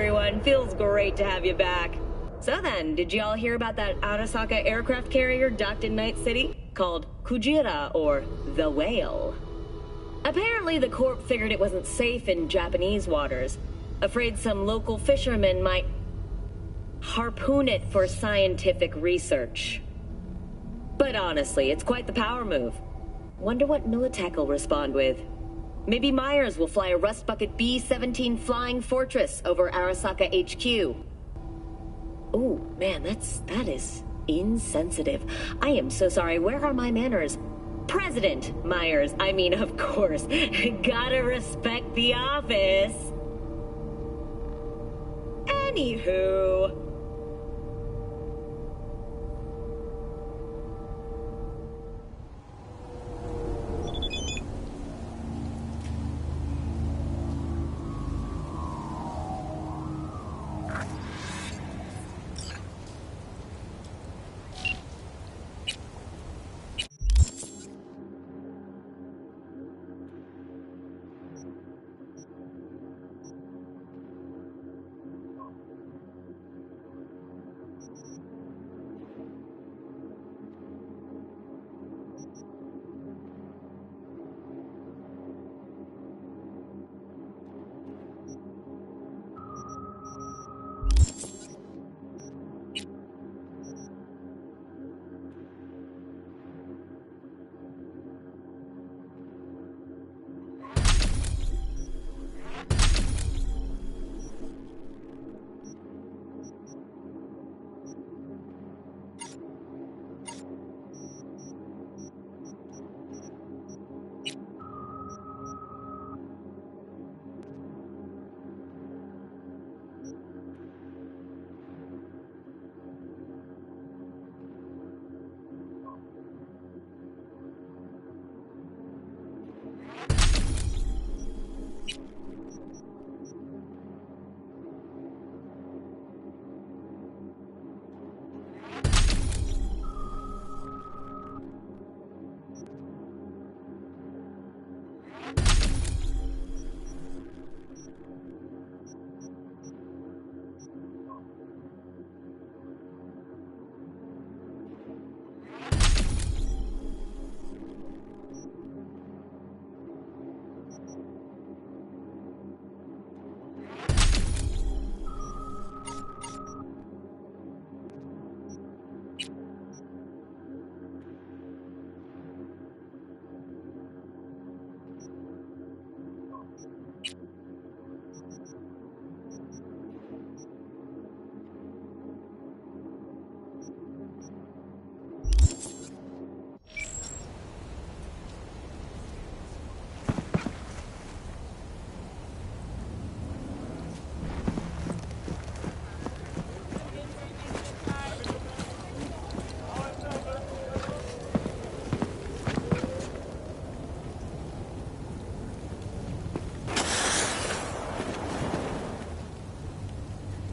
everyone. Feels great to have you back. So then, did you all hear about that Arasaka aircraft carrier docked in Night City? Called Kujira, or the Whale. Apparently the Corp figured it wasn't safe in Japanese waters. Afraid some local fishermen might harpoon it for scientific research. But honestly, it's quite the power move. Wonder what Militech will respond with. Maybe Myers will fly a Rust Bucket B-17 Flying Fortress over Arasaka HQ. Oh, man, that is insensitive. I am so sorry. Where are my manners? President Myers. I mean, of course. Gotta respect the office. Anywho...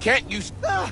Can't you... Ah!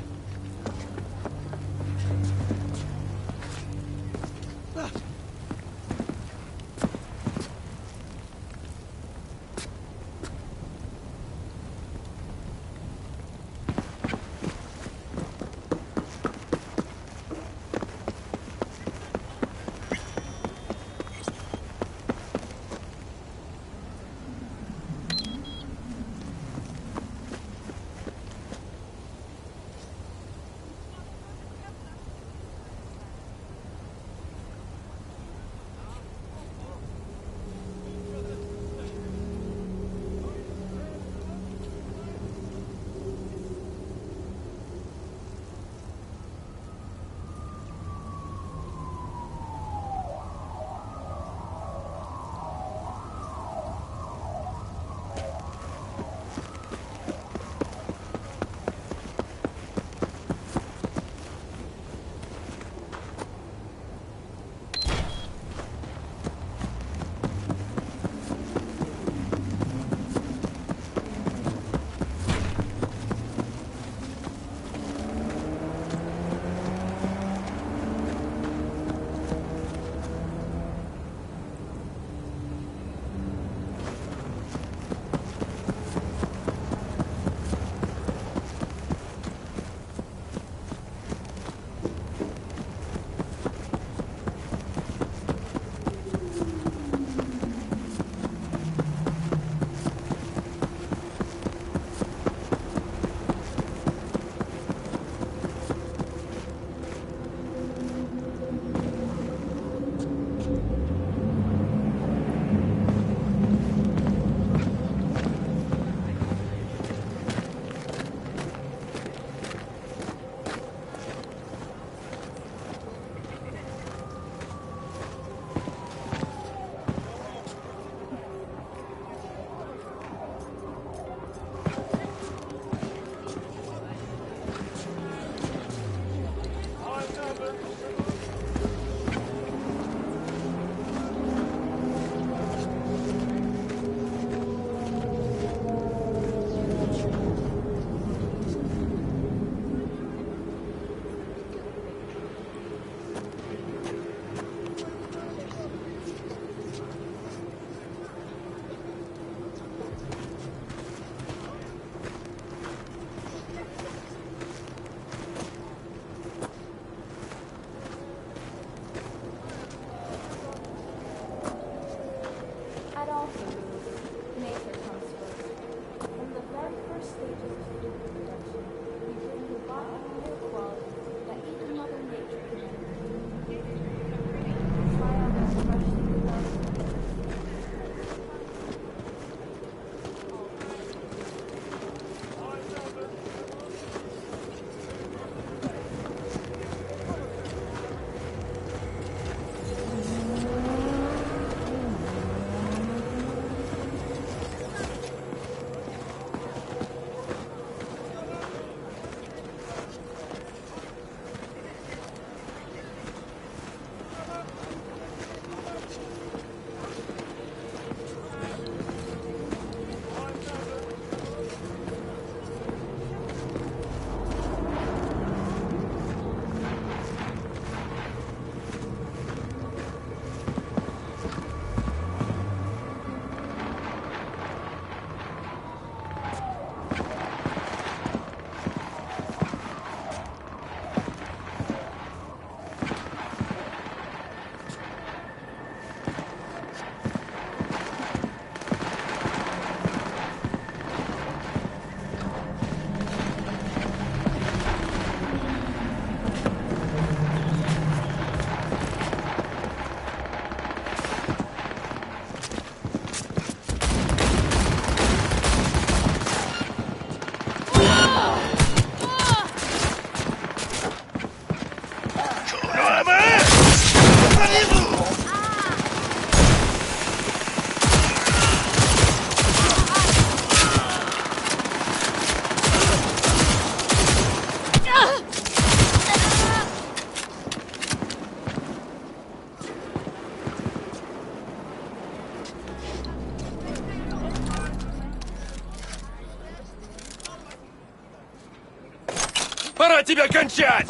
Пора тебя кончать!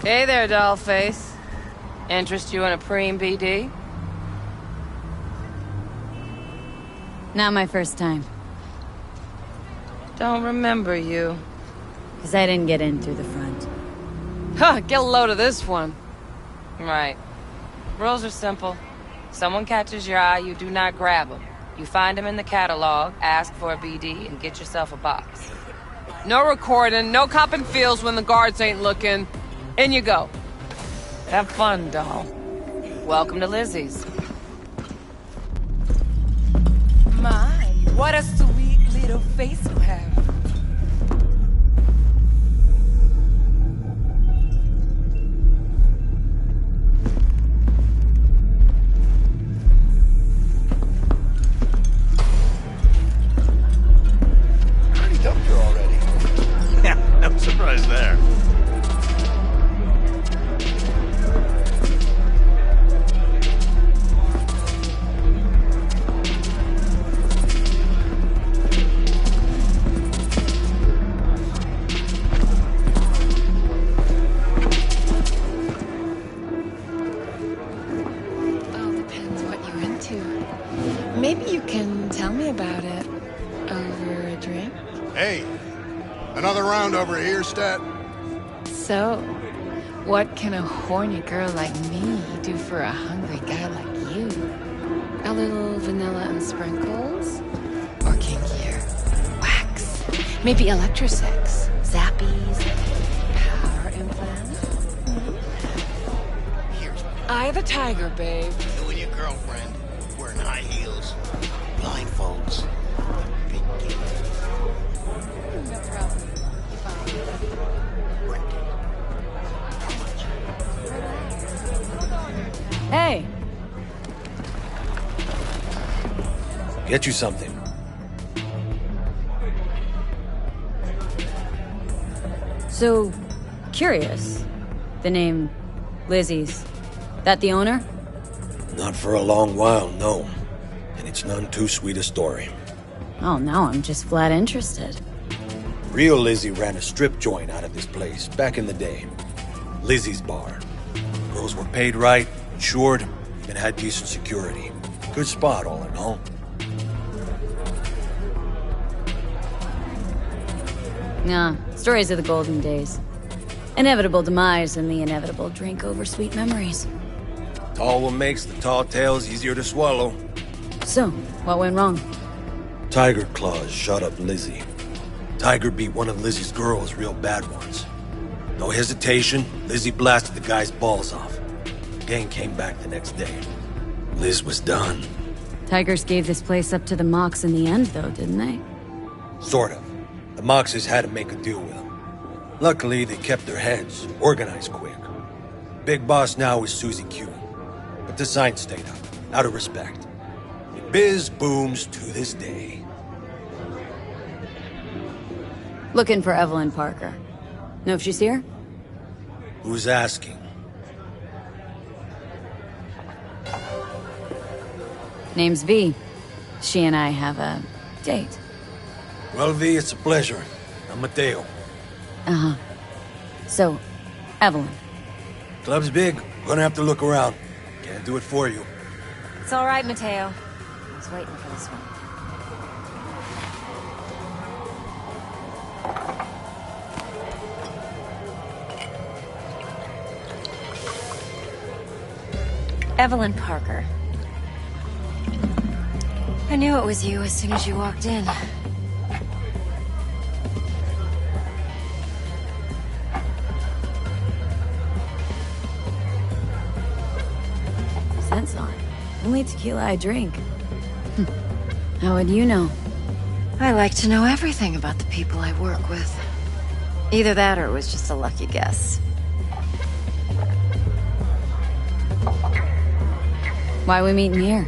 Hey there, dollface. Interest you in a preem BD? Not my first time. Don't remember you. Because I didn't get in through the front. Huh, get a load of this one. Right. Rules are simple. Someone catches your eye, you do not grab them. You find them in the catalog, ask for a BD, and get yourself a box. No recording, no copping feels when the guards ain't looking. In you go. Have fun, doll. Welcome to Lizzie's. My, what a sweet little face you have. Pretty dumped her already. Yeah, no surprise there. Maybe you can tell me about it over a drink? Hey, another round over here, Stat. So, what can a horny girl like me do for a hungry guy like you? A little vanilla and sprinkles? Or kinkier? Wax? Maybe electrosex? Zappies? Power implant? Here's Eye of the tiger, babe. you and your girlfriend wearing high heels, blindfolds, big gift. No problem. Rented. Hey! Get you something. So, curious. The name Lizzie's. That the owner? Not for a long while, no. And it's none too sweet a story. Oh, now I'm just flat interested. Real Lizzie ran a strip joint out of this place back in the day. Lizzie's Bar. Girls were paid right, insured, and had decent security. Good spot, all in all. Nah, stories of the golden days. Inevitable demise and the inevitable drink over sweet memories. Tall one makes the tall tales easier to swallow. So, what went wrong? Tiger Claws shot up Lizzie. Tiger beat one of Lizzie's girls real bad once. No hesitation, Lizzie blasted the guy's balls off. Gang came back the next day. Liz was done. Tigers gave this place up to the Mox in the end, though, didn't they? Sort of. The Moxes had to make a deal with them. Luckily, they kept their heads, organized quick. Big boss now is Susie Q. But the sign stayed up, out of respect. And biz booms to this day. Looking for Evelyn Parker. Know if she's here? Who's asking? Name's V. She and I have a date. Well, V, it's a pleasure. I'm Mateo. Uh-huh. So, Evelyn. Club's big. Gonna have to look around. Can't do it for you. It's all right, Mateo. I was waiting for this one. Evelyn Parker. I knew it was you as soon as you walked in. Sense on. Only tequila I drink. How would you know? I like to know everything about the people I work with. Either that or it was just a lucky guess. Why we meeting here?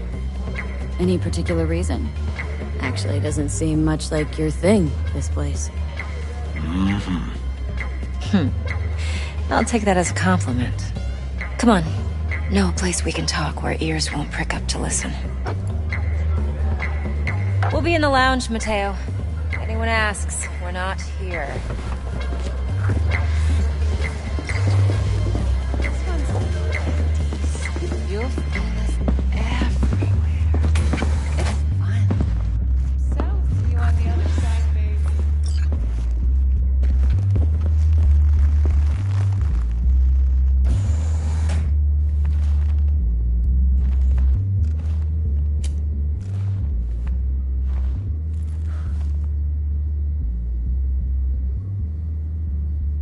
Any particular reason? Actually, doesn't seem much like your thing, this place. I'll take that as a compliment. Come on. Know a place we can talk where ears won't prick up to listen. We'll be in the lounge, Mateo. If anyone asks, we're not here. You'll find us everywhere. It's fun. So, see you on the other side, baby.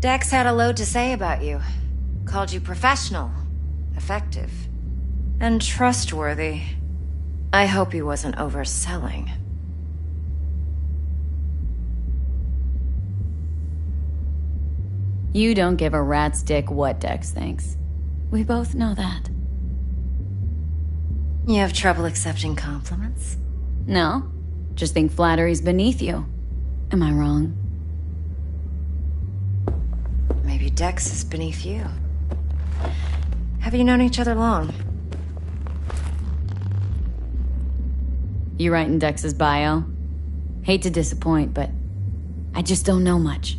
Dex had a load to say about you. Called you professional, effective, and trustworthy. I hope he wasn't overselling. You don't give a rat's dick what Dex thinks. We both know that. You have trouble accepting compliments? No, just think flattery's beneath you. Am I wrong? Maybe Dex is beneath you. Have you known each other long? You writing Dex's bio? Hate to disappoint, but I just don't know much.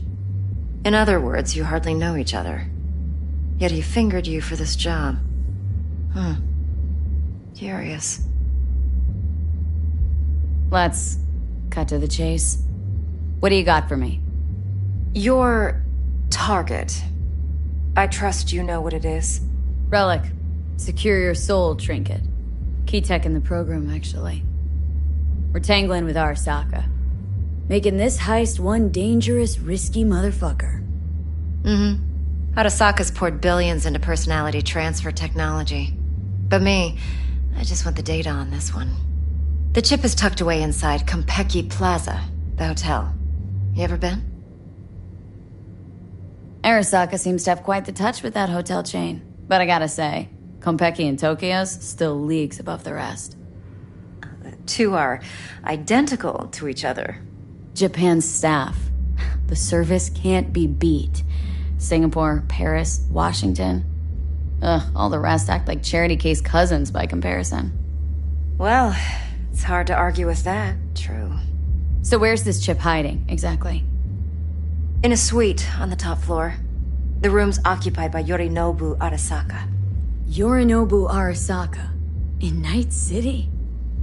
In other words, you hardly know each other. Yet he fingered you for this job. Curious. Let's cut to the chase. What do you got for me? Your target. I trust you know what it is. Relic. Secure your soul trinket. Key tech in the program, actually. We're tangling with Arasaka. Making this heist one dangerous, risky motherfucker. Arasaka's poured billions into personality transfer technology. But me, I just want the data on this one. The chip is tucked away inside Konpeki Plaza, the hotel. You ever been? Arasaka seems to have quite the touch with that hotel chain. But I gotta say, Konpeki in Tokyo's still leagues above the rest. The two are identical to each other. Japan's staff. The service can't be beat. Singapore, Paris, Washington. All the rest act like charity case cousins by comparison. Well, it's hard to argue with that. True. So where's this chip hiding, exactly? In a suite on the top floor. The room's occupied by Yorinobu Arasaka. Yorinobu Arasaka? In Night City?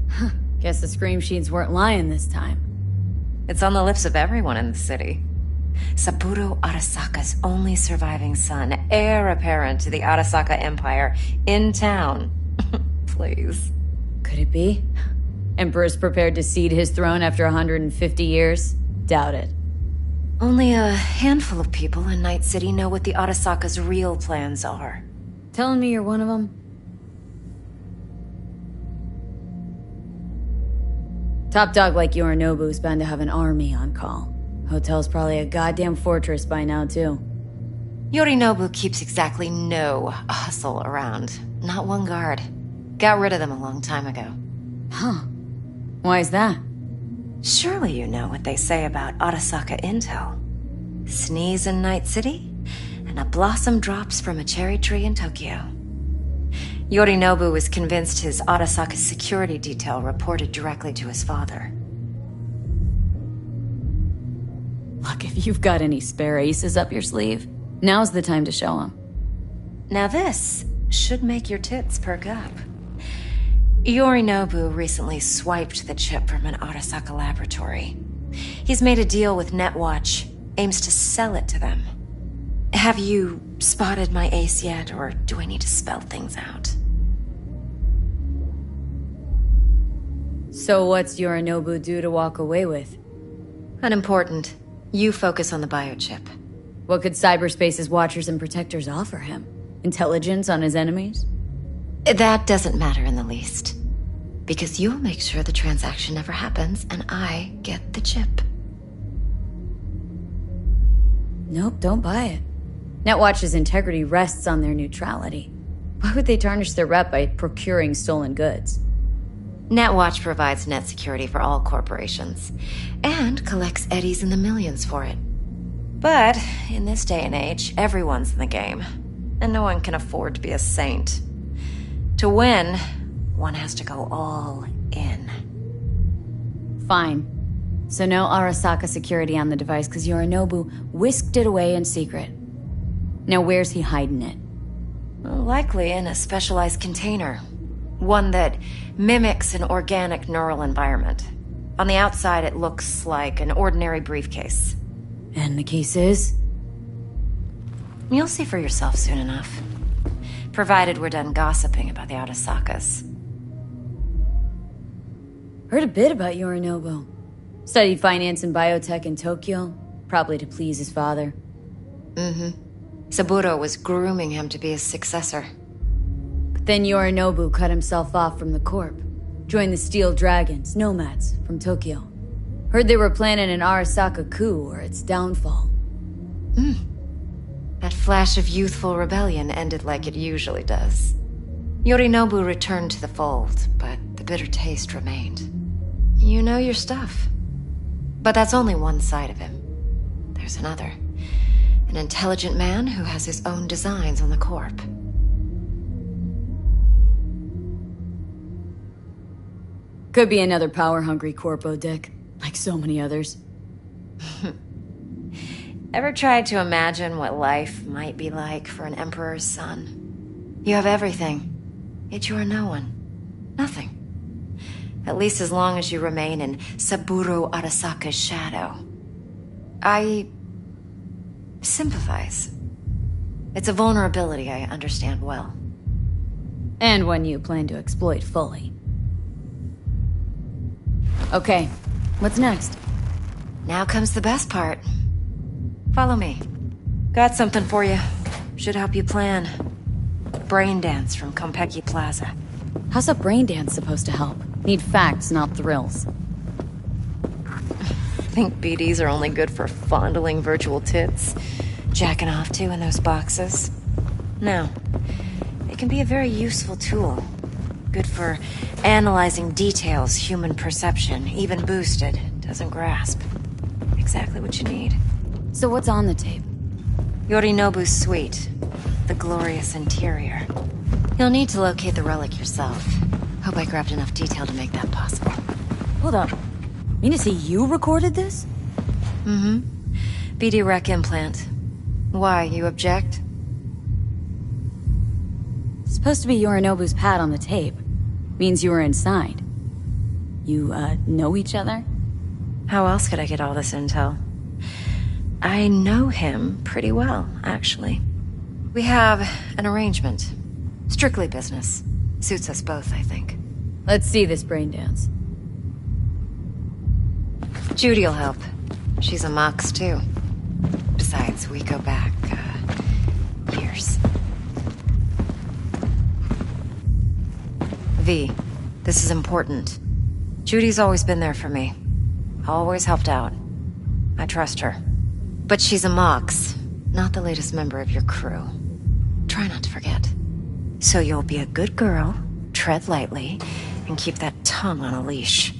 Huh. Guess the scream sheets weren't lying this time. It's on the lips of everyone in the city. Saburo Arasaka's only surviving son, heir apparent to the Arasaka Empire, in town. Please. Could it be? Emperor's prepared to cede his throne after 150 years? Doubt it. Only a handful of people in Night City know what the Arasaka's real plans are. Telling me you're one of them? Top dog like Yorinobu's bound to have an army on call. Hotel's probably a goddamn fortress by now, too. Yorinobu keeps exactly no hustle around. Not one guard. Got rid of them a long time ago. Huh. Why is that? Surely you know what they say about Arasaka intel. Sneeze in Night City, and a blossom drops from a cherry tree in Tokyo. Yorinobu was convinced his Arasaka security detail reported directly to his father. Look, if you've got any spare aces up your sleeve, now's the time to show them. Now this should make your tits perk up. Yorinobu recently swiped the chip from an Arasaka laboratory. He's made a deal with Netwatch, aims to sell it to them. Have you spotted my ace yet, or do I need to spell things out? So what's Yorinobu due to walk away with? Unimportant. You focus on the biochip. What could cyberspace's watchers and protectors offer him? Intelligence on his enemies? That doesn't matter in the least. Because you'll make sure the transaction never happens, and I get the chip. Nope, don't buy it. Netwatch's integrity rests on their neutrality. Why would they tarnish their rep by procuring stolen goods? Netwatch provides net security for all corporations, and collects eddies in the millions for it. But in this day and age, everyone's in the game, and no one can afford to be a saint. To win, one has to go all in. Fine. So no Arasaka security on the device because Yorinobu whisked it away in secret. Now where's he hiding it? Likely in a specialized container. One that mimics an organic neural environment. On the outside, it looks like an ordinary briefcase. And the case is? You'll see for yourself soon enough. Provided we're done gossiping about the Arasakas. Heard a bit about Yorinobu. Studied finance and biotech in Tokyo, probably to please his father. Saburo was grooming him to be his successor. But then Yorinobu cut himself off from the Corp. Joined the Steel Dragons, nomads, from Tokyo. Heard they were planning an Arasaka coup or its downfall. That flash of youthful rebellion ended like it usually does. Yorinobu returned to the fold, but the bitter taste remained. You know your stuff. But that's only one side of him. There's another. An intelligent man who has his own designs on the Corp. Could be another power-hungry corpo dick, like so many others. Ever tried to imagine what life might be like for an emperor's son? You have everything, yet you are no one. Nothing. At least as long as you remain in Saburo Arasaka's shadow. I sympathize. It's a vulnerability I understand well. And one you plan to exploit fully. Okay, what's next? Now comes the best part. Follow me. Got something for you. Should help you plan. Brain dance from Konpeki Plaza. How's a brain dance supposed to help? Need facts, not thrills. Think BDs are only good for fondling virtual tits? Jacking off to in those boxes? No. It can be a very useful tool. Good for analyzing details human perception, even boosted, doesn't grasp. Exactly what you need. So what's on the tape? Yorinobu's suite. The glorious interior. You'll need to locate the relic yourself. Hope I grabbed enough detail to make that possible. Hold up. Mean to say you recorded this? Mm-hmm. BD rec implant. Why, you object? It's supposed to be Yorinobu's pad on the tape. Means you were inside. You, know each other? How else could I get all this intel? I know him pretty well, actually. We have an arrangement. Strictly business. Suits us both, I think. Let's see this brain dance. Judy'll help. She's a Mox, too. Besides, we go back, years. V, this is important. Judy's always been there for me. Always helped out. I trust her. But she's a Mox, not the latest member of your crew. Try not to forget. So you'll be a good girl, tread lightly, and keep that tongue on a leash.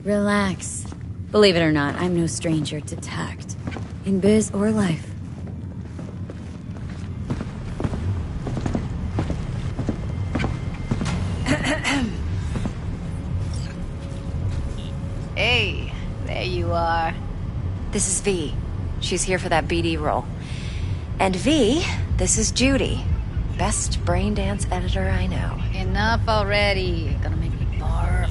Relax. Believe it or not, I'm no stranger to tact. In biz or life. Hey, there you are. This is V. She's here for that BD role. And V, this is Judy. Best brain dance editor I know. Enough already. Gonna make me barf.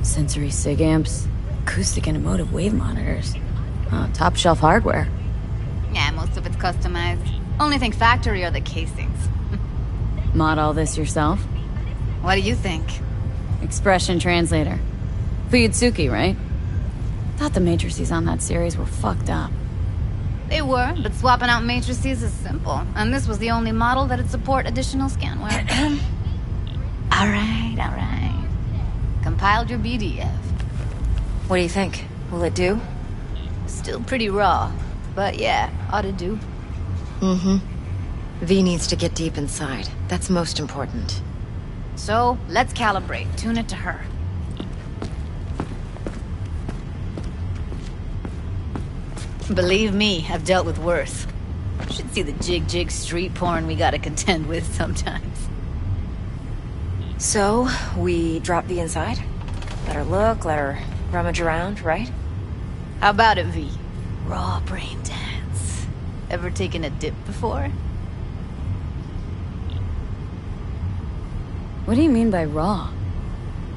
Sensory sig amps, acoustic and emotive wave monitors. Top shelf hardware. Yeah, most of it's customized. Only thing factory are the casings. Mod all this yourself? What do you think? Expression translator. Fuyutsuki, right? Thought the matrices on that series were fucked up. They were, but swapping out matrices is simple. And this was the only model that'd support additional scanware. Alright. Compiled your BDF. What do you think? Will it do? Still pretty raw. But yeah, ought to do. Mm-hmm. V needs to get deep inside. That's most important. So, let's calibrate. Tune it to her. Believe me, I've dealt with worse. Should see the jig street porn we gotta contend with sometimes. So, we drop V inside? Let her look, let her rummage around, right? How about it, V? Raw brain dance. Ever taken a dip before? What do you mean by raw?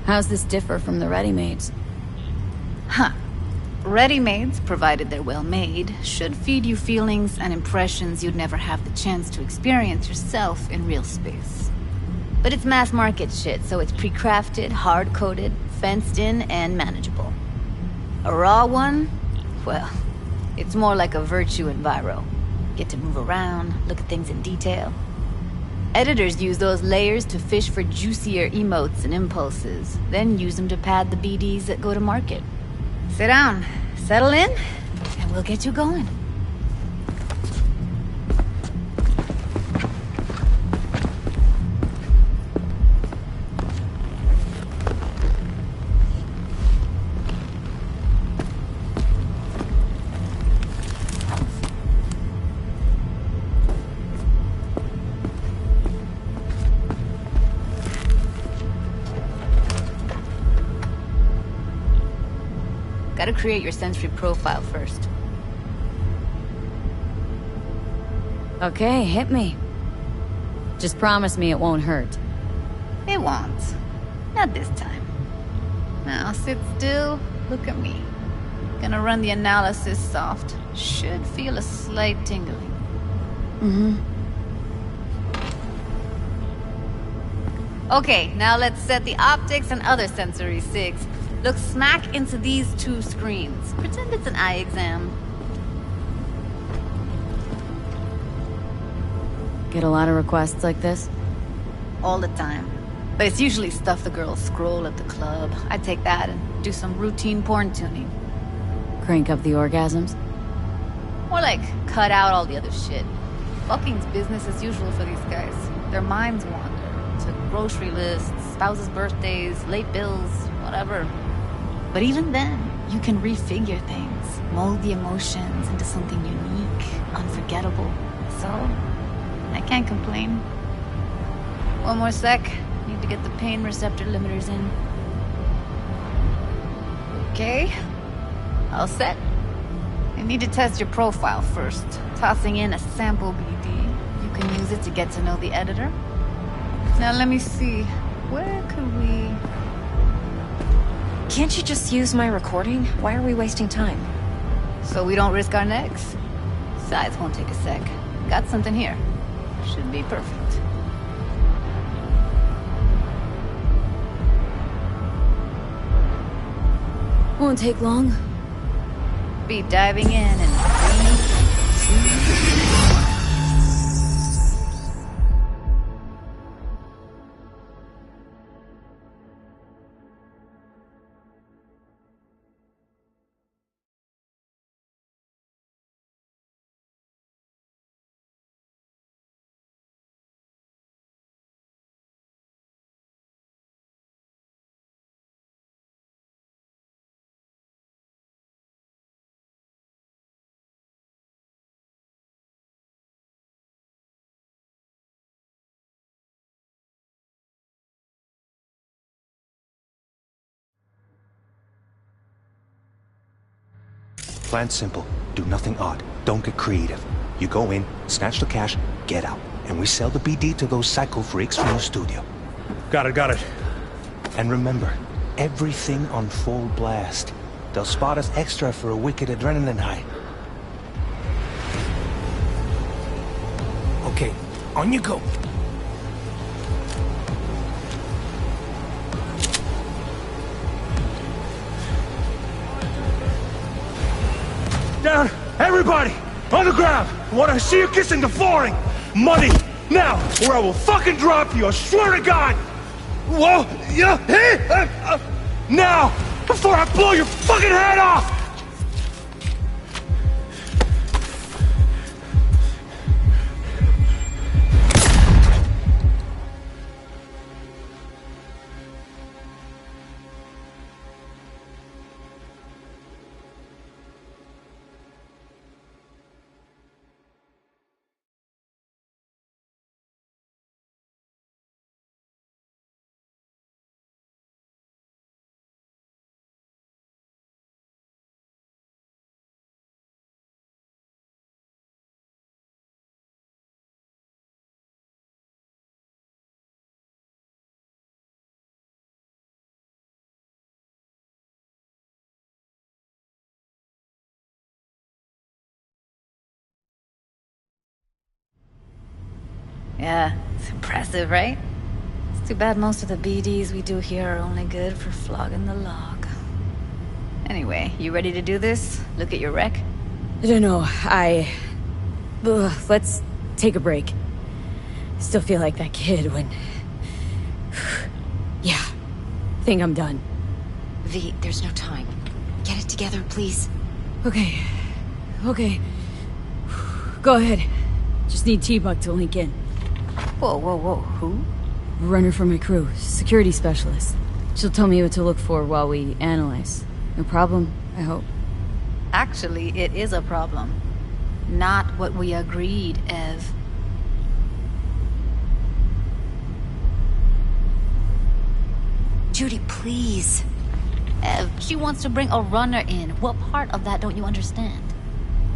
How's this differ from the ready-mades? Huh. Ready-mades, provided they're well made, should feed you feelings and impressions you'd never have the chance to experience yourself in real space. But it's mass market shit, so it's pre-crafted, hard-coded, fenced in, and manageable. A raw one? Well, it's more like a virtue enviro. Get to move around, look at things in detail. Editors use those layers to fish for juicier emotes and impulses, then use them to pad the BDs that go to market. Sit down, settle in, and we'll get you going. Gotta create your sensory profile first. Okay, hit me. Just promise me it won't hurt. It won't. Not this time. Now sit still, look at me. Gonna run the analysis soft. Should feel a slight tingling. Okay, now let's set the optics and other sensory sigs. Look smack into these two screens. Pretend it's an eye exam. Get a lot of requests like this? All the time. But it's usually stuff the girls scroll at the club. I take that and do some routine porn tuning. Crank up the orgasms? More like, cut out all the other shit. Fucking's business as usual for these guys. Their minds wander to grocery lists, spouses' birthdays, late bills, whatever. But even then, you can refigure things, mold the emotions into something unique, unforgettable. So, I can't complain. One more sec. Need to get the pain receptor limiters in. Okay. All set. I need to test your profile first. Tossing in a sample BD. You can use it to get to know the editor. Now let me see. Where could we... Can't you just use my recording? Why are we wasting time? So we don't risk our necks? Besides, won't take a sec. Got something here. Should be perfect. Won't take long. Be diving in 3, 2... Plan's simple. Do nothing odd. Don't get creative. You go in, snatch the cash, get out. And we sell the BD to those psycho freaks from the studio. Got it. And remember, everything on full blast. They'll spot us extra for a wicked adrenaline high. Okay, on you go. Down! Everybody! On the ground! I want to see you kissing the flooring! Money! Now! Or I will fucking drop you! I swear to God! Whoa! Yeah! Hey! Now! Before I blow your fucking head off! Yeah, it's impressive, right? It's too bad most of the BDs we do here are only good for flogging the log. Anyway, you ready to do this? Look at your wreck? I don't know, let's take a break. Still feel like that kid when... Yeah, think I'm done. V, there's no time. Get it together, please. Okay. Go ahead. Just need T-Bug to link in. Whoa, who? Runner for my crew, security specialist. She'll tell me what to look for while we analyze. No problem, I hope. Actually, it is a problem. Not what we agreed, Ev. Judy, please. Ev, she wants to bring a runner in. What part of that don't you understand?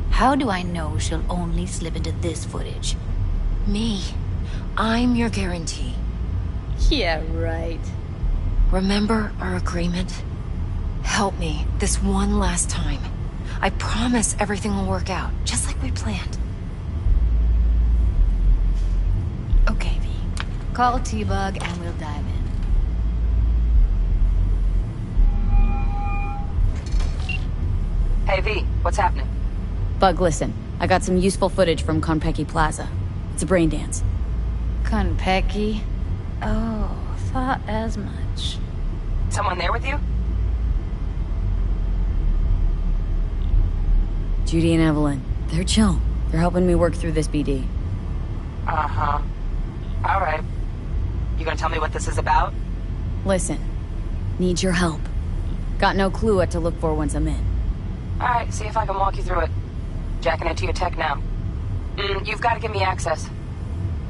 How do I know she'll only slip into this footage? Me. I'm your guarantee. Yeah, right. Remember our agreement? Help me this one last time. I promise everything will work out, just like we planned. Okay, V. Call T-Bug and we'll dive in. Hey, V, what's happening? Bug, listen. I got some useful footage from Konpeki Plaza. It's a brain dance. Konpeki? Oh, thought as much. Someone there with you? Judy and Evelyn. They're chill. They're helping me work through this BD. Uh-huh. Alright. You gonna tell me what this is about? Listen. Need your help. Got no clue what to look for once I'm in. Alright, see if I can walk you through it. Jacking into your tech now. You've got to give me access.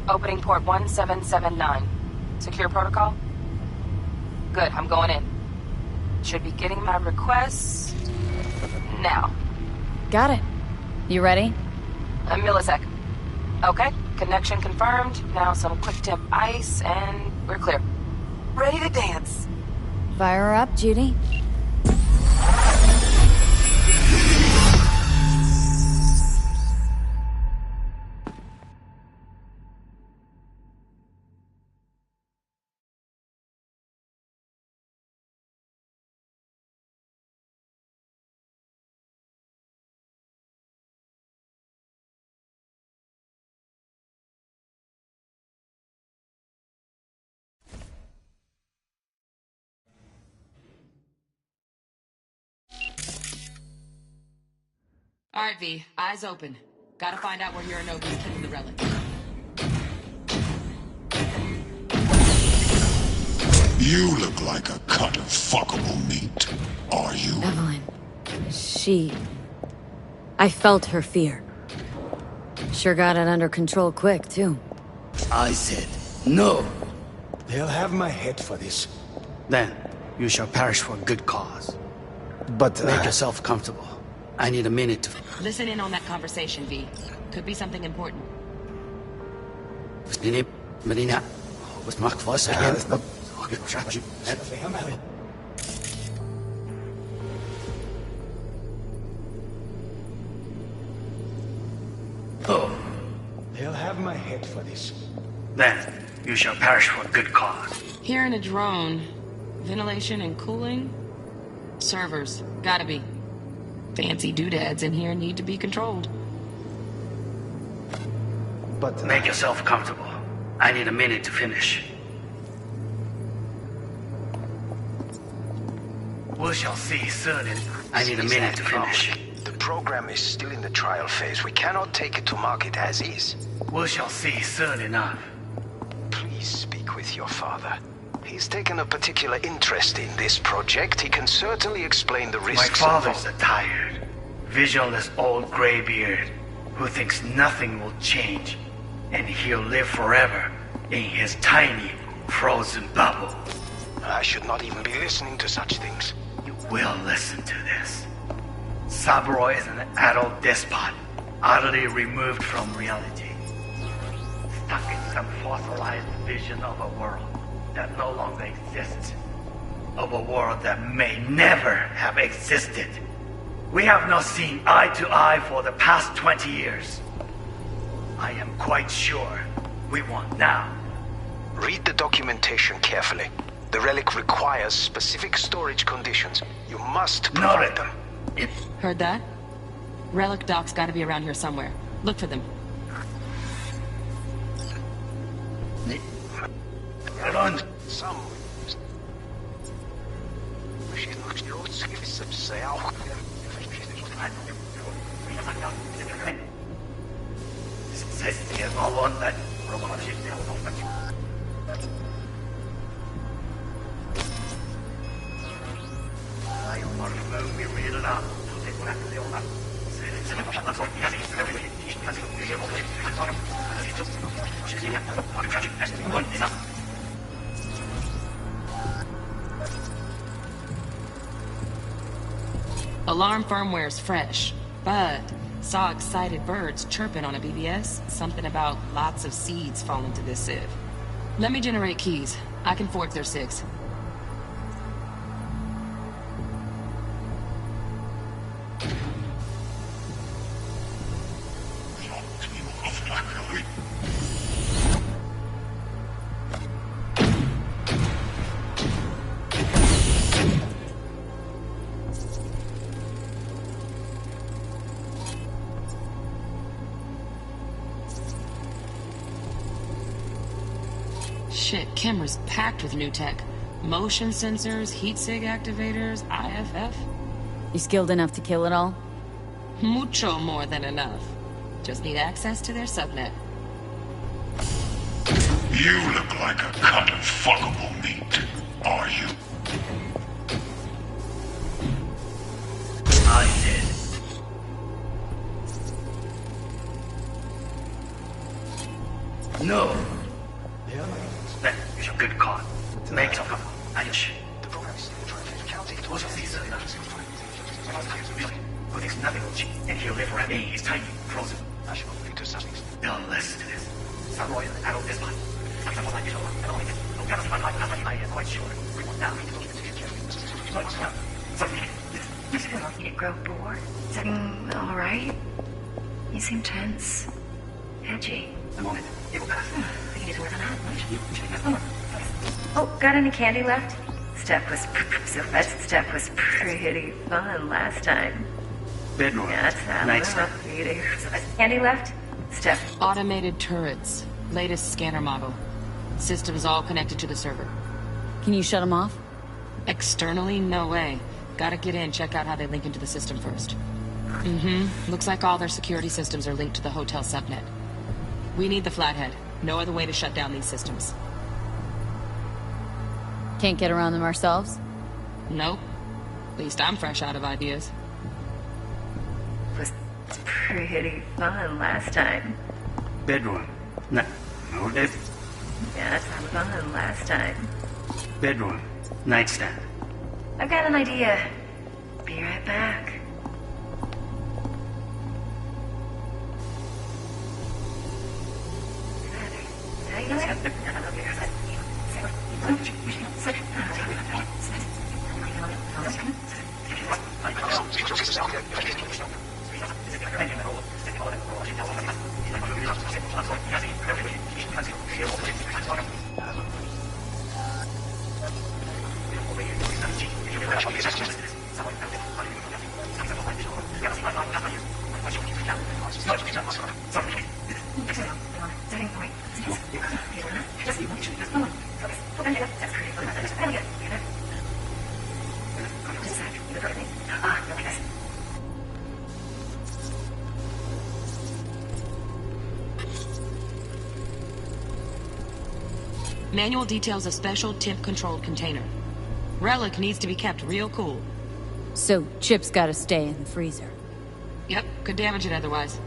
Opening port 1779. Secure protocol? Good, I'm going in. Should be getting my request... now. Got it. You ready? A millisec. Okay, connection confirmed. Now some quick temp ice, and we're clear. Ready to dance. Fire her up, Judy. Alright, V. Eyes open. Gotta find out where Yorinobu's keeping the relic. You look like a cut of fuckable meat. Are you? Evelyn. I felt her fear. Sure got it under control quick, too. I said, no. They'll have my head for this. Then, you shall perish for a good cause. But, Make yourself comfortable. I need a minute to... Listen in on that conversation, V. Could be something important. Marina, was mag was again. Oh. They'll have my head for this. Then, you shall perish for a good cause. Here in a drone. Ventilation and cooling? Servers. Gotta be. Fancy doodads in here need to be controlled. But... Make yourself comfortable. I need a minute to finish. We shall see soon. I need a minute to finish. The program is still in the trial phase. We cannot take it to market as is. We shall see soon enough. Please speak with your father. He's taken a particular interest in this project. He can certainly explain the risks. My father's a tired, visionless old graybeard who thinks nothing will change, and he'll live forever in his tiny, frozen bubble. I should not even be listening to such things. You will listen to this. Saburo is an adult despot, utterly removed from reality. Stuck in some fossilized vision of a world that no longer exists. Of a world that may never have existed. We have not seen eye to eye for the past 20 years. I am quite sure we won't now. Read the documentation carefully. The relic requires specific storage conditions. You must provide them. Heard that? Relic docs gotta be around here somewhere. Look for them. Some... Alarm firmware's fresh, but saw excited birds chirping on a BBS. Something about lots of seeds falling to this sieve. Let me generate keys. I can forge their SIGs. Shit, camera's packed with new tech. Motion sensors, heat sig activators, IFF. You skilled enough to kill it all? Mucho more than enough. Just need access to their subnet. You look like a cut of fuckable meat, are you? I did. No. That is a good call. Make some cover. I just shit. The program is still trying to count it. What's this? But it's nothing cheap. And he'll live forever. He's tiny, frozen. National Victor Suspects. Now listen to this. Samurai and adult this one. I am quite sure. Now, You grow bored? Is everything alright? You seem tense. Edgy. a moment. It will pass. I can get to work on that. Oh, got any candy left? Step was pretty fun last time. Bedroom. Yeah, that's that. Nightstand. Candy left? Step. Automated turrets. Latest scanner model. Systems all connected to the server. Can you shut them off? Externally, no way. Gotta get in, check out how they link into the system first. Looks like all their security systems are linked to the hotel subnet. We need the flathead. No other way to shut down these systems. Can't get around them ourselves? Nope. At least I'm fresh out of ideas. Was pretty fun last time. Bedroom. No. No, this. Yeah, that's fun last time. Bedroom. Nightstand. I've got an idea. Be right back. Manual details a special temp-controlled container. Relic needs to be kept real cool. So, Chip's gotta stay in the freezer. Yep, could damage it otherwise.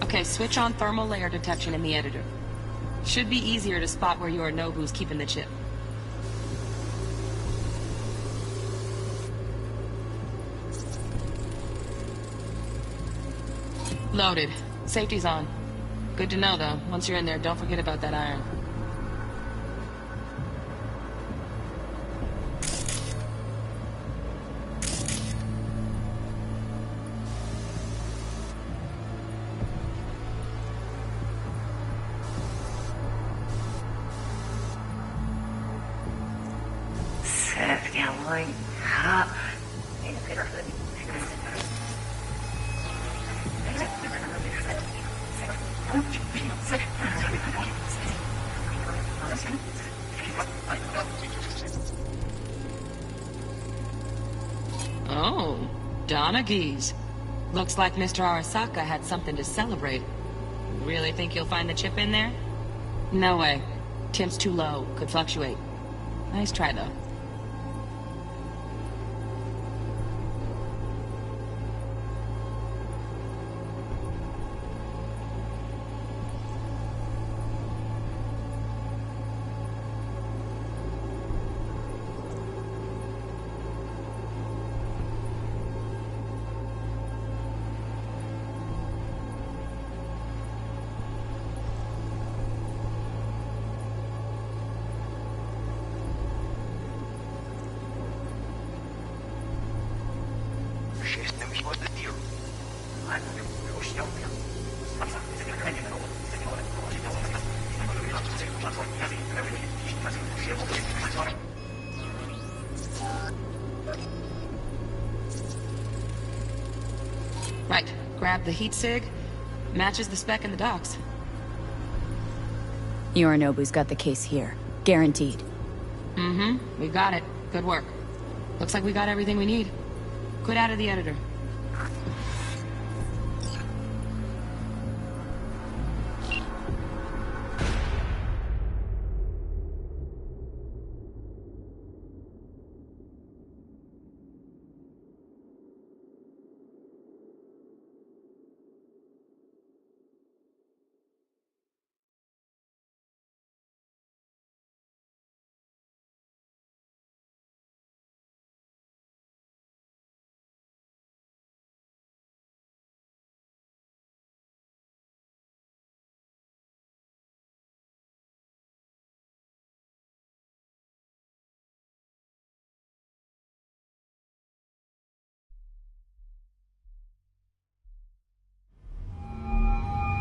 Okay, switch on thermal layer detection in the editor. Should be easier to spot where Yorinobu's keeping the chip. Loaded. Safety's on. Good to know, though. Once you're in there, don't forget about that iron. Oh, Donaghy's. Looks like Mr. Arasaka had something to celebrate. Really think you'll find the chip in there? No way. Temp's too low. Could fluctuate. Nice try, though. Right. Grab the heat sig. Matches the spec in the docs. Yorinobu's got the case here. Guaranteed. Mm-hmm. We got it. Good work. Looks like we got everything we need. Quit out of the editor.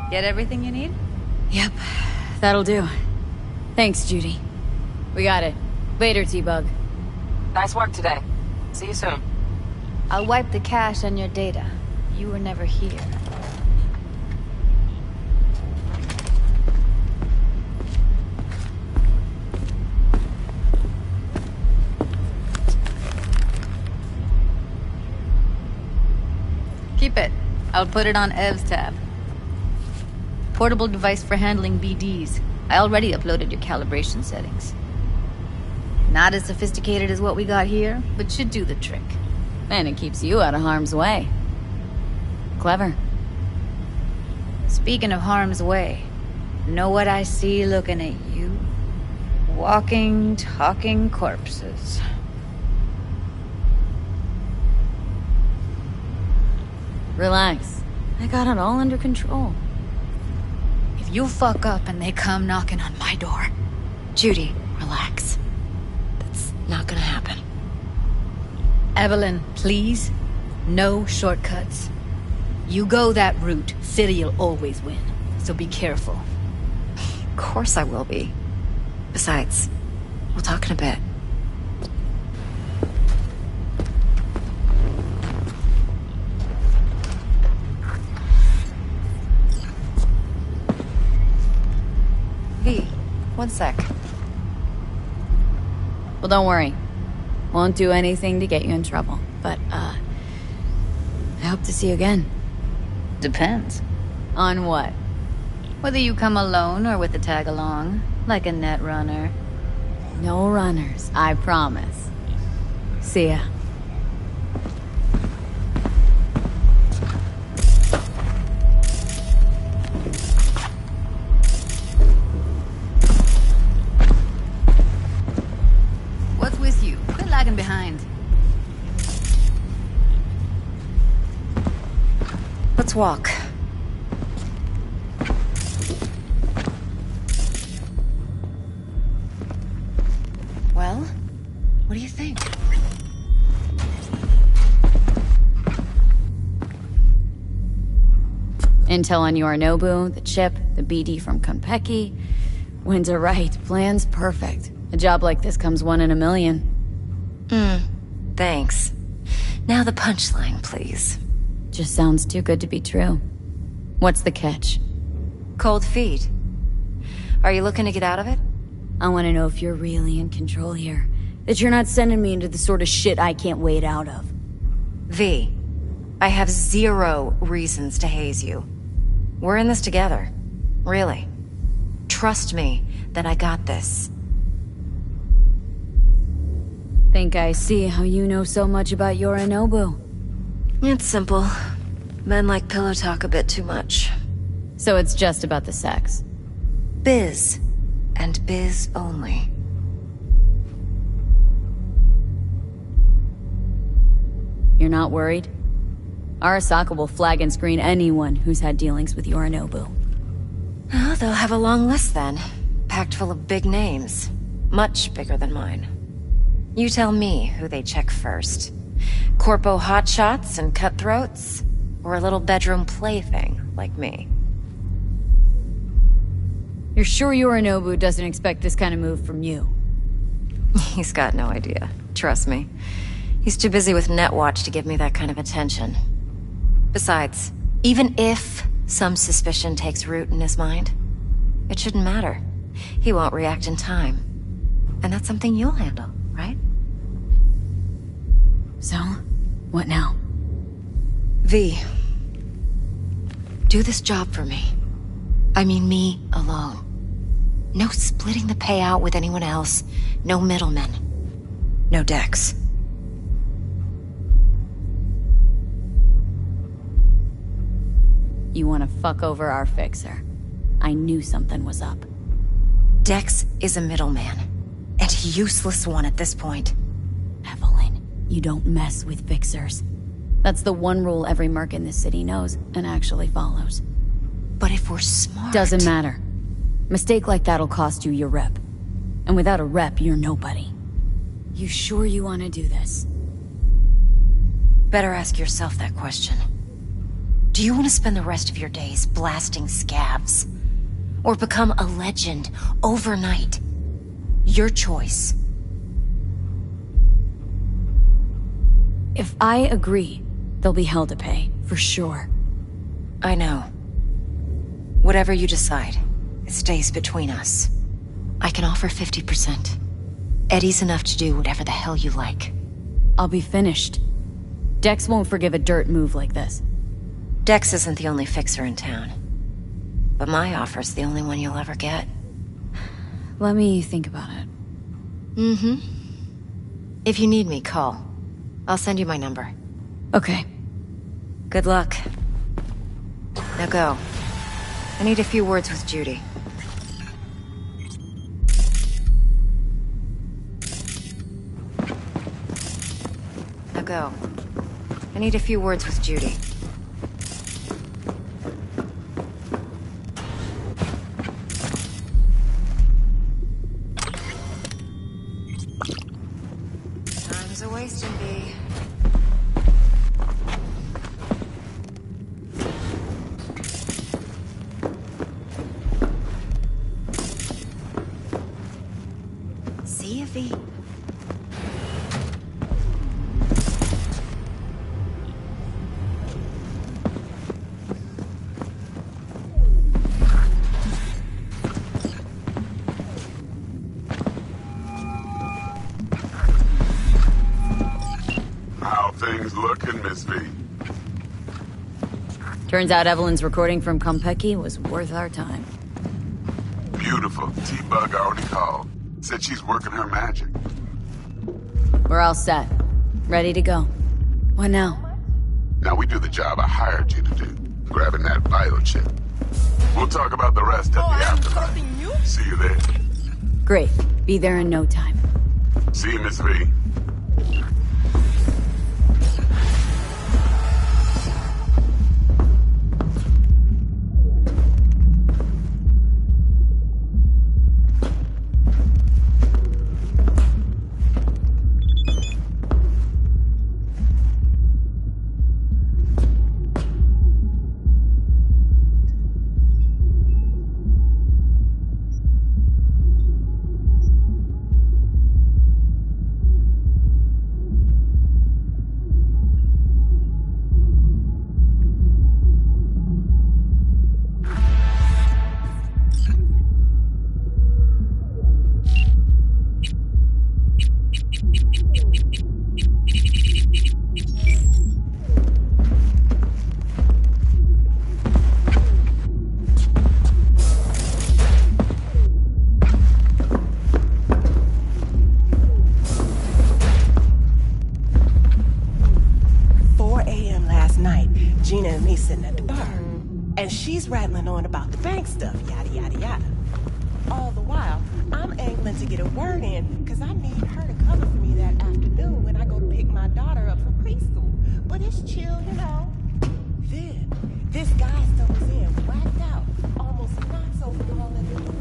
Get everything you need? Yep, that'll do. Thanks, Judy. We got it. Later, T-Bug. Nice work today. See you soon. I'll wipe the cache on your data. You were never here. Keep it. I'll put it on Ev's tab. Portable device for handling BDs. I already uploaded your calibration settings. Not as sophisticated as what we got here, but should do the trick. And it keeps you out of harm's way. Clever. Speaking of harm's way, know what I see looking at you? Walking, talking corpses. Relax. I got it all under control. If you fuck up and they come knocking on my door... Judy, relax. That's not gonna happen. Evelyn, please. No shortcuts. You go that route, City'll always win. So be careful. Of course I will be. Besides, we'll talk in a bit. V, one sec. Well, don't worry. Won't do anything to get you in trouble. But, I hope to see you again. Depends. On what? Whether you come alone or with a tag-along, like a net runner. No runners, I promise. See ya. What's with you? Quit lagging behind. Let's walk. Well, what do you think? Intel on Yorinobu, the chip, the BD from Konpeki. Winter right, plan's perfect. A job like this comes one in a million. Thanks. Now the punchline, please. Just sounds too good to be true. What's the catch? Cold feet. Are you looking to get out of it? I want to know if you're really in control here. That you're not sending me into the sort of shit I can't wait out of. V, I have 0 reasons to haze you. We're in this together. Really. Trust me that I got this. Think I see how you know so much about Yorinobu. It's simple. Men like pillow talk a bit too much. So it's just about the sex. Biz. And biz only. You're not worried? Arasaka will flag and screen anyone who's had dealings with Yorinobu. Oh, they'll have a long list then. Packed full of big names. Much bigger than mine. You tell me who they check first. Corpo hotshots and cutthroats? Or a little bedroom plaything like me? You're sure Yorinobu doesn't expect this kind of move from you? He's got no idea. Trust me. He's too busy with Netwatch to give me that kind of attention. Besides, even if some suspicion takes root in his mind, it shouldn't matter. He won't react in time. And that's something you'll handle, right? So, what now? V, do this job for me. I mean me alone. No splitting the payout with anyone else. No middlemen. No Dex. You want to fuck over our fixer. I knew something was up. Dex is a middleman. And a useless one at this point. Evelyn, you don't mess with fixers. That's the one rule every merc in this city knows and actually follows. But if we're smart... Doesn't matter. Mistake like that'll cost you your rep. And without a rep, you're nobody. You sure you want to do this? Better ask yourself that question. Do you want to spend the rest of your days blasting scabs? Or become a legend overnight? Your choice. If I agree, there'll be hell to pay, for sure. I know. Whatever you decide, it stays between us. I can offer 50%. Eddie's enough to do whatever the hell you like. I'll be finished. Dex won't forgive a dirt move like this. Dex isn't the only fixer in town. But my offer's the only one you'll ever get. Let me think about it. Mm-hmm. If you need me, call. I'll send you my number. Okay. Good luck. Now go. I need a few words with Judy. Now go. I need a few words with Judy. Time's a wasting, B. See you, V. How things looking, Miss V? Turns out Evelyn's recording from Konpeki was worth our time. Beautiful. T-Bug already called. Said she's working her magic. We're all set. Ready to go. What now? Now we do the job I hired you to do. Grabbing that biochip. We'll talk about the rest at the afterlife. See you there. Great. Be there in no time. See you, Miss V. Gina and me sitting at the bar. And she's rattling on about the bank stuff, yada, yada, yada. All the while, I'm angling to get a word in, because I need her to cover for me that afternoon when I go to pick my daughter up from preschool. But it's chill, you know. Then, this guy stumbles in, whacked out, almost knocks over the wall at the door.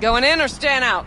Going in or staying out?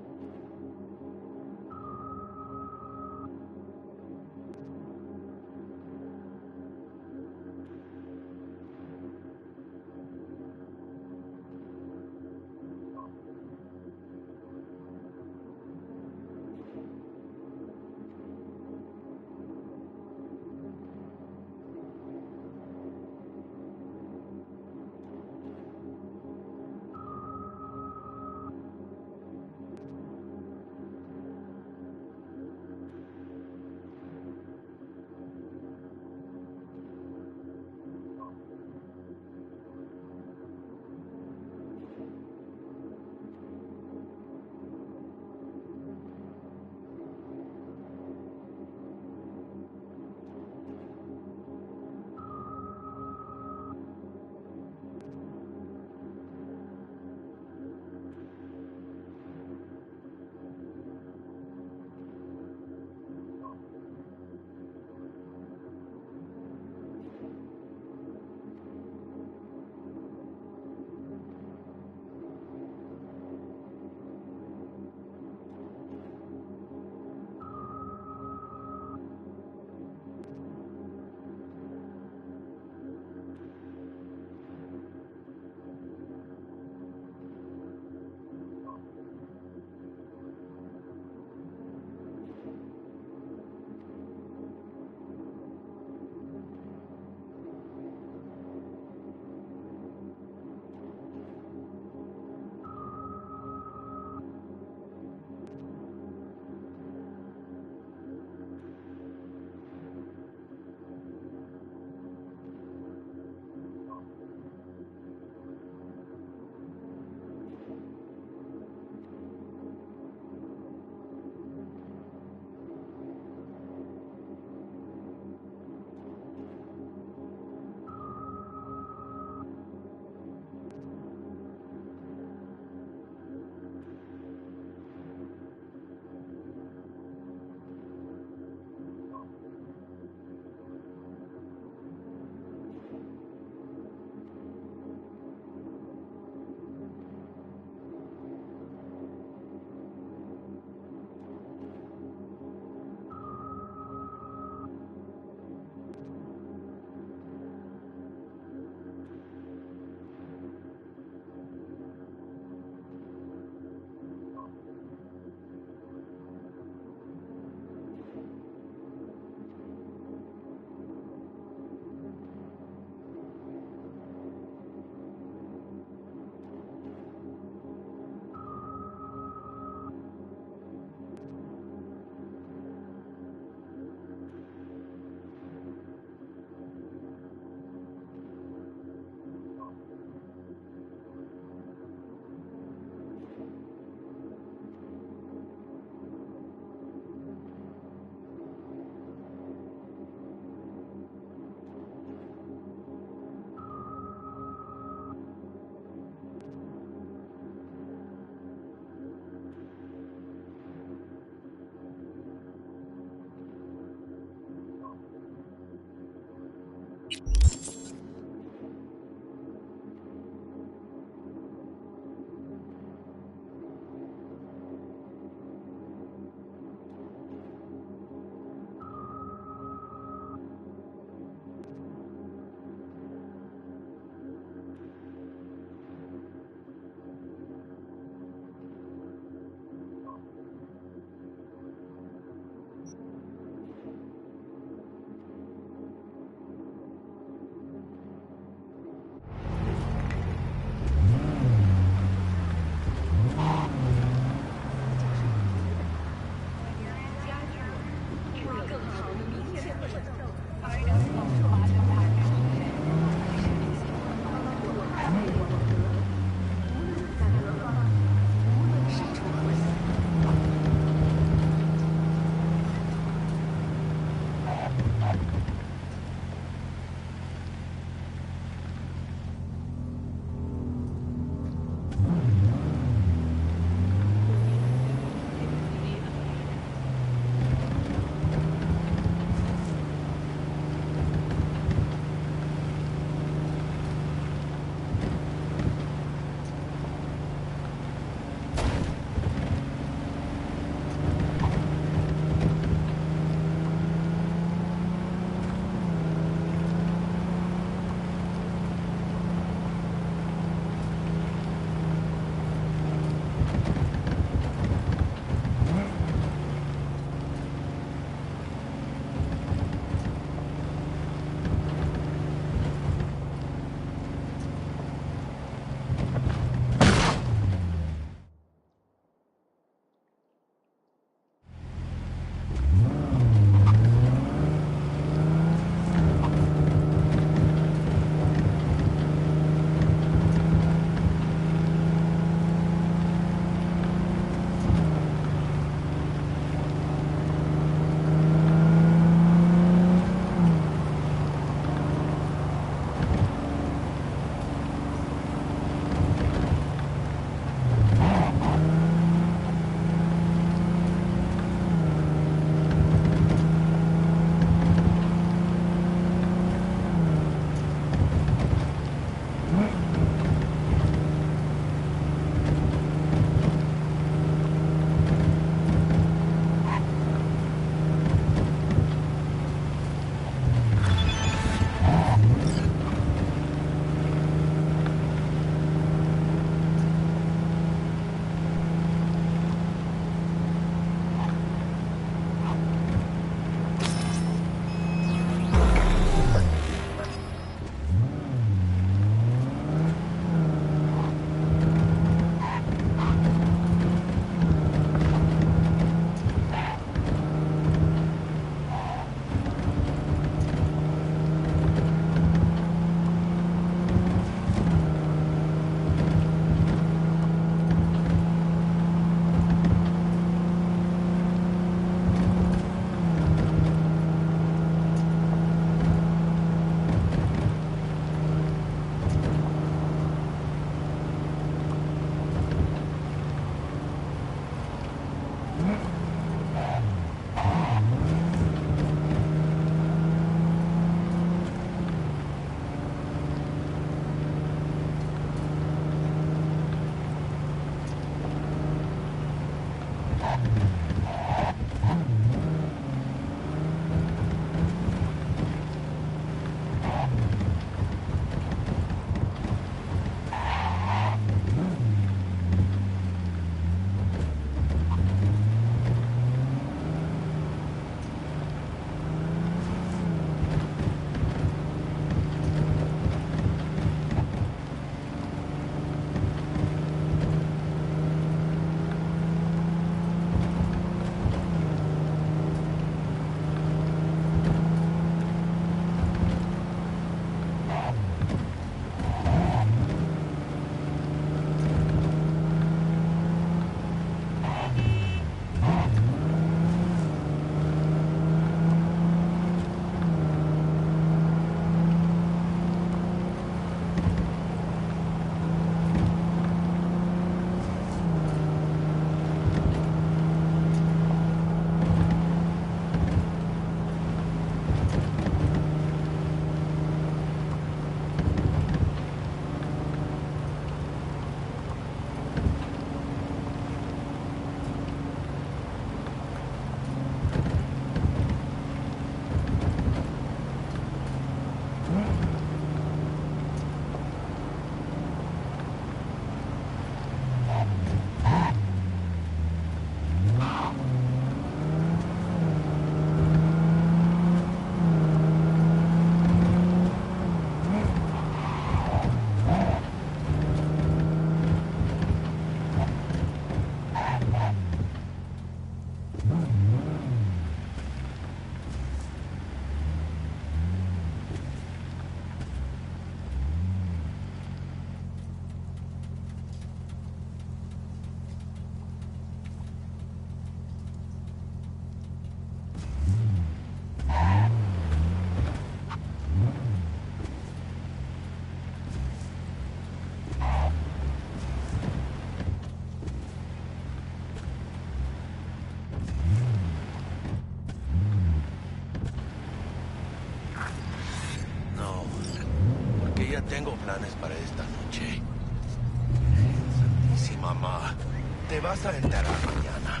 vas a enterar mañana.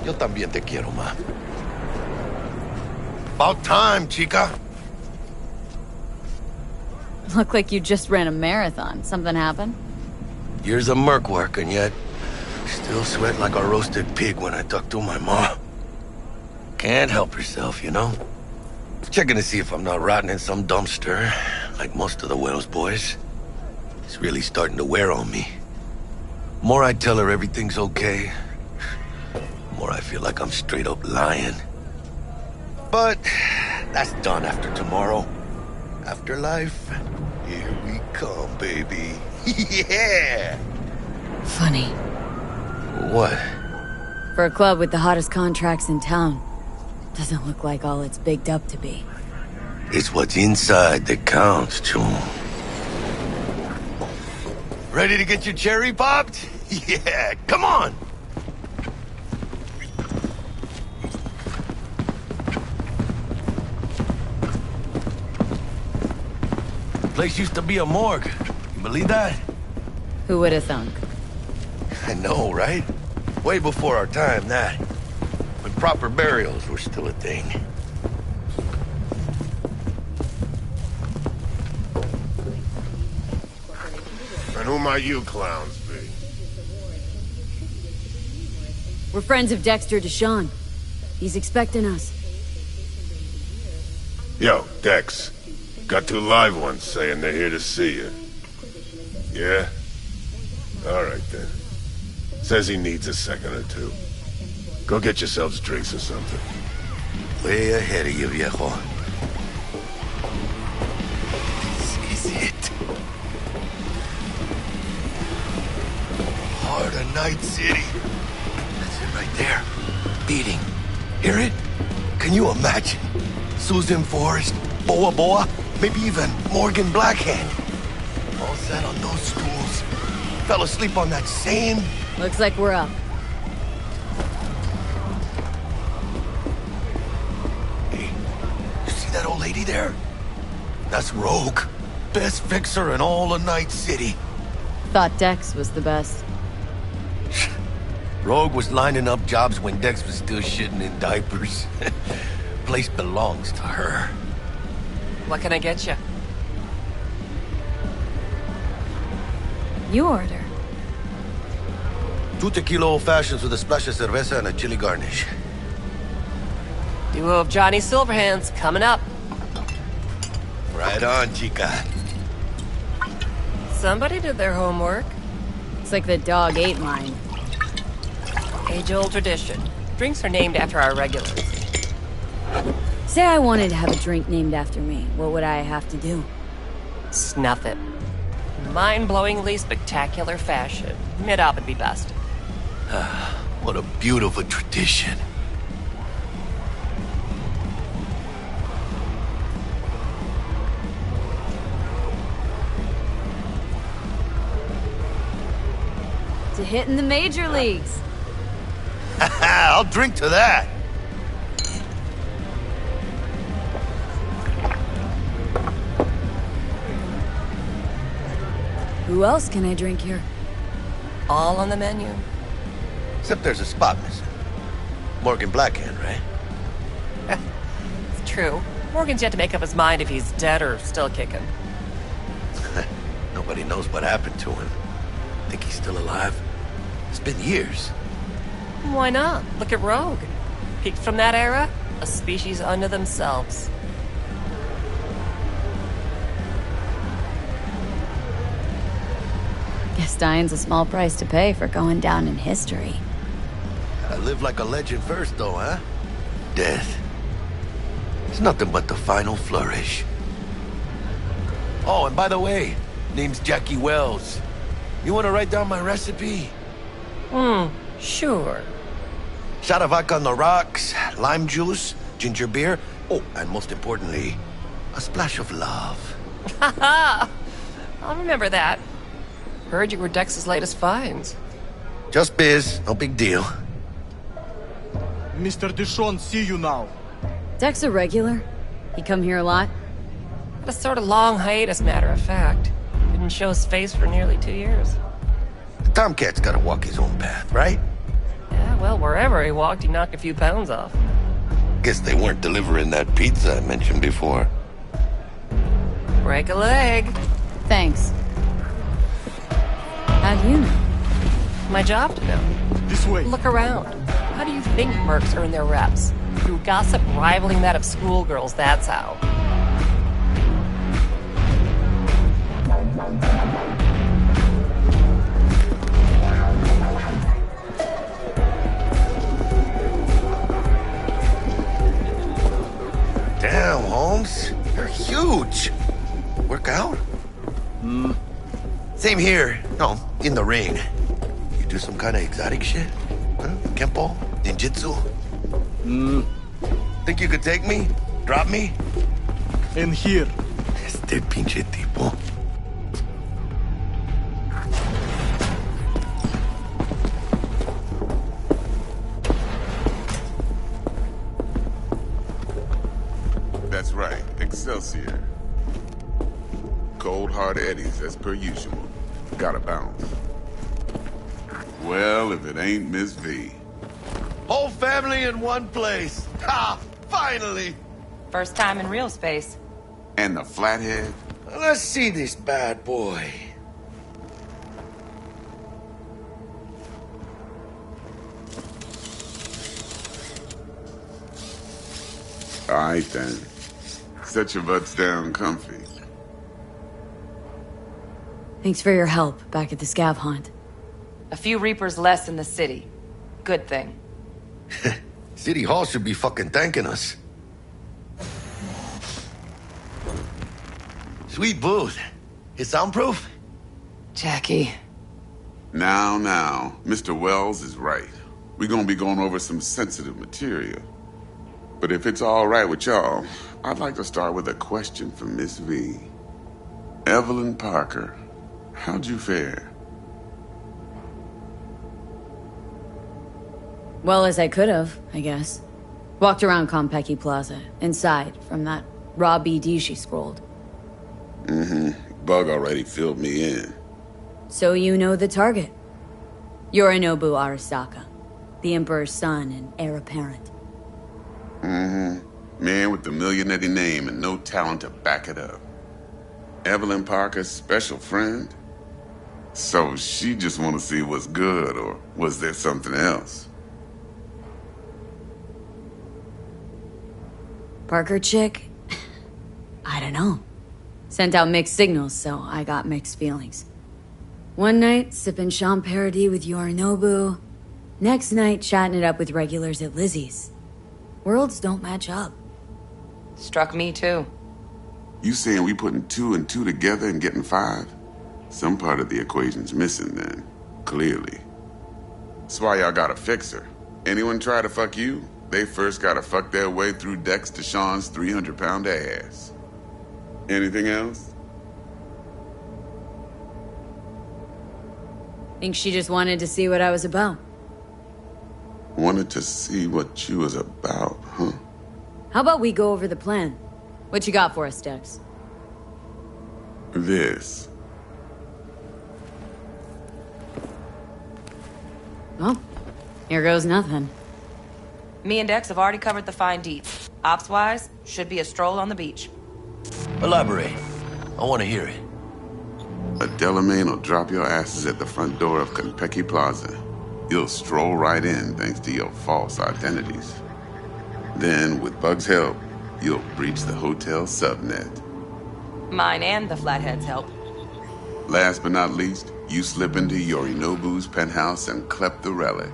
Yo también te quiero, ma. About time, chica. Look like you just ran a marathon. Something happened? Years of merc work, and yet still sweat like a roasted pig when I talk to my ma. Can't help herself, you know? Checking to see if I'm not rotting in some dumpster, like most of the Wells boys. It's really starting to wear on me. More I tell her everything's okay, more I feel like I'm straight up lying. But that's done after tomorrow. Afterlife, here we come, baby. Yeah! Funny. What? For a club with the hottest contracts in town, doesn't look like all it's bigged up to be. It's what's inside that counts, Chum. Ready to get your cherry popped? Yeah, come on! Place used to be a morgue. You believe that? Who would have thunk? I know, right? Way before our time, that. When proper burials were still a thing. And who might you clowns be? We're friends of Dexter Deshawn. He's expecting us. Yo, Dex. Got 2 live ones saying they're here to see you. Yeah? Alright then. Says he needs a second or 2. Go get yourselves drinks or something. Way ahead of you, viejo. This is it. Heart of Night City. That's it right there. Beating. Hear it? Can you imagine? Susan Forrest, Boa Boa, maybe even Morgan Blackhand. All sat on those stools. Fell asleep on that sand. Looks like we're up. Hey, you see that old lady there? That's Rogue. Best fixer in all of Night City. Thought Dex was the best. Rogue was lining up jobs when Dex was still shitting in diapers. Place belongs to her. What can I get you? You order. 2 tequila old fashions with a splash of cerveza and a chili garnish. Duo of Johnny Silverhands coming up. Right on, chica. Somebody did their homework. It's like the dog ate mine. Age-old tradition. Drinks are named after our regulars. Say I wanted to have a drink named after me. What would I have to do? Snuff it. Mind-blowingly spectacular fashion. Mid-op would be best. What a beautiful tradition. To hit in the major leagues. I'll drink to that. Who else can I drink here? All on the menu. Except there's a spot missing. Morgan Blackhand, right? It's true. Morgan's yet to make up his mind if he's dead or still kicking. Nobody knows what happened to him. Think he's still alive? It's been years. Why not? Look at Rogue. Peaked from that era, a species unto themselves. Guess dying's a small price to pay for going down in history. I live like a legend first, though, huh? Death. It's nothing but the final flourish. Oh, and by the way, name's Jackie Wells. You want to write down my recipe? Sure. Shot of vodka on the rocks, lime juice, ginger beer. Oh, and most importantly, a splash of love. Haha! I'll remember that. Heard you were Dex's latest finds. Just biz, no big deal. Mr. Deshawn, see you now. Dex a regular? He come here a lot? Had a sort of long hiatus, matter of fact. Didn't show his face for nearly 2 years. The Tomcat's gotta walk his own path, right? Yeah, well, wherever he walked, he knocked a few pounds off. Guess they weren't delivering that pizza I mentioned before. Break a leg. Thanks. How do you know? My job to know. This way. Look around. How do you think mercs earn their reps? Through gossip rivaling that of schoolgirls, that's how. Damn, Holmes. You're huge. Work out? Same here. No, in the ring. You do some kind of exotic shit? Huh? Kempo? Ninjutsu? Think you could take me? Drop me? In here. Este pinche tipo. That's right, Excelsior. Cold hard eddies as per usual. Gotta bounce. Well, if it ain't Miss V. Whole family in one place. Ha! Finally! First time in real space. And the flathead? Let's see this bad boy. All right, then. Set your butts down comfy. Thanks for your help back at the scav hunt. A few Reapers less in the city. Good thing. City Hall should be fucking thanking us. Sweet booth. It's soundproof? Jackie. Now, Mr. Wells is right. We're gonna be going over some sensitive material. But if it's all right with y'all, I'd like to start with a question for Miss V. Evelyn Parker, how'd you fare? Well as I could have, I guess. Walked around Konpeki Plaza, inside, from that raw BD she scrolled. Bug already filled me in. So you know the target. Yorinobu Arasaka, the Emperor's son and heir apparent. Man with the millionaire name and no talent to back it up. Evelyn Parker's special friend? So she just want to see what's good, or was there something else? Parker chick? I don't know. Sent out mixed signals, so I got mixed feelings. One night, sipping Champagne with Yorinobu. Next night, chatting it up with regulars at Lizzie's. Worlds don't match up. Struck me too. You saying we putting 2 and 2 together and getting 5? Some part of the equation's missing then, clearly. That's why y'all gotta fix her. Anyone try to fuck you, they first gotta fuck their way through Dex Deshawn's 300-pound ass. Anything else? Think she just wanted to see what I was about. Wanted to see what you was about, huh? How about we go over the plan? What you got for us, Dex? This. Well, here goes nothing. Me and Dex have already covered the fine deets. Ops-wise, should be a stroll on the beach. Elaborate. I want to hear it. A Delamain will drop your asses at the front door of Konpeki Plaza. You'll stroll right in thanks to your false identities. Then, with Bug's help, you'll breach the hotel subnet. Mine and the Flathead's help. Last but not least, you slip into Yorinobu's penthouse and clep the relic.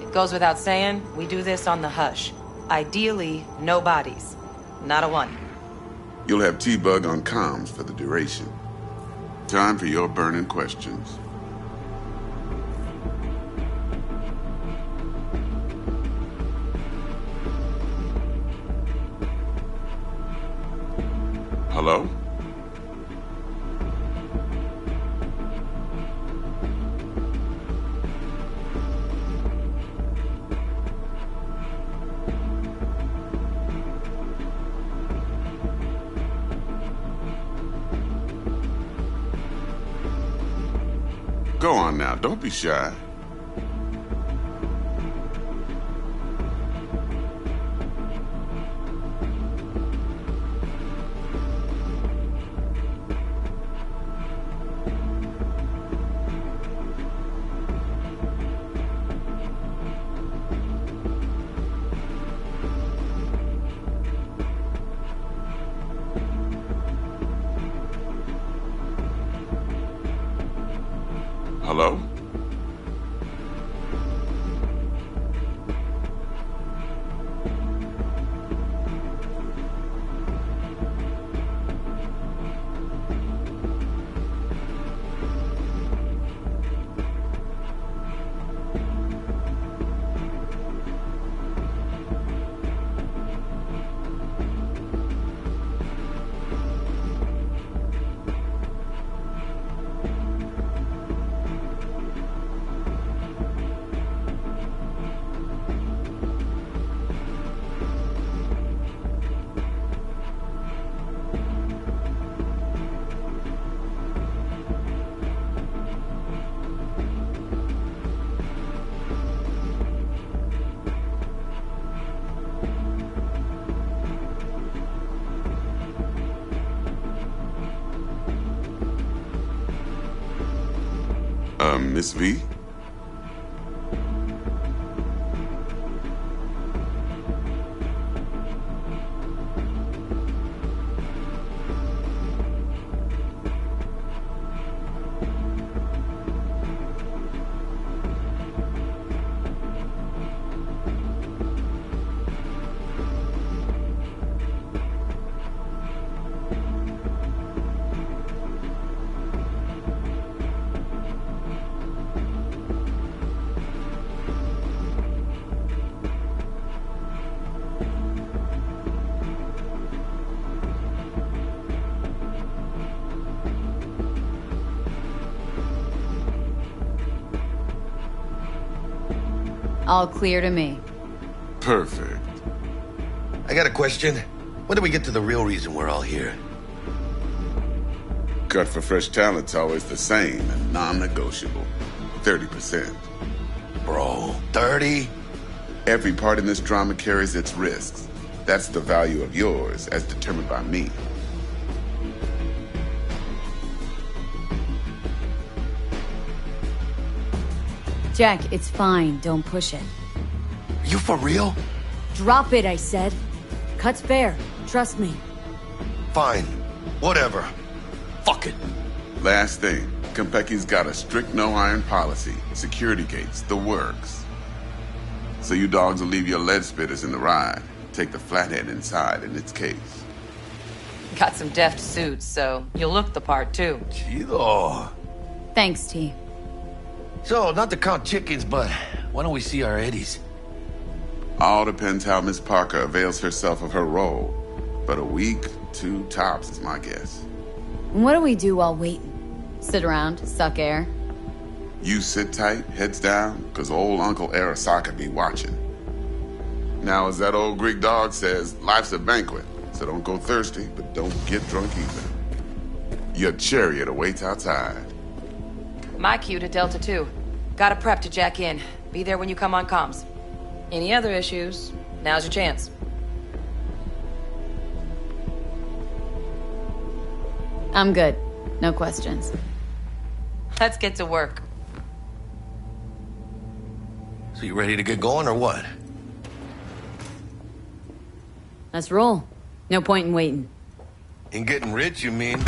It goes without saying, we do this on the hush. Ideally, no bodies. Not a one. You'll have T-Bug on comms for the duration. Time for your burning questions. Hello? Go on now, don't be shy. Hello? Miss V? All clear to me. Perfect. I got a question. When do we get to the real reason we're all here? Cut for fresh talent's always the same and non-negotiable. 30%. Bro, 30? Every part in this drama carries its risks. That's the value of yours, as determined by me. Jack, it's fine. Don't push it. You for real? Drop it, I said. Cut's fair. Trust me. Fine. Whatever. Fuck it. Last thing, Konpeki's got a strict no-iron policy. Security gates, the works. So you dogs will leave your lead spitters in the ride. Take the flathead inside in its case. Got some deft suits, so you'll look the part, too. Chido. Thanks, T. So, not to count chickens, but why don't we see our Eddies? All depends how Miss Parker avails herself of her role. But a week, 2 tops is my guess. And what do we do while waiting? Sit around, suck air? You sit tight, heads down, cause old Uncle Arasaka be watching. Now, as that old Greek dog says, life's a banquet, so don't go thirsty, but don't get drunk either. Your chariot awaits outside. My cue to Delta 2. Gotta prep to jack in. Be there when you come on comms. Any other issues, now's your chance. I'm good. No questions. Let's get to work. So you ready to get going or what? Let's roll. No point in waiting. In getting rich, you mean?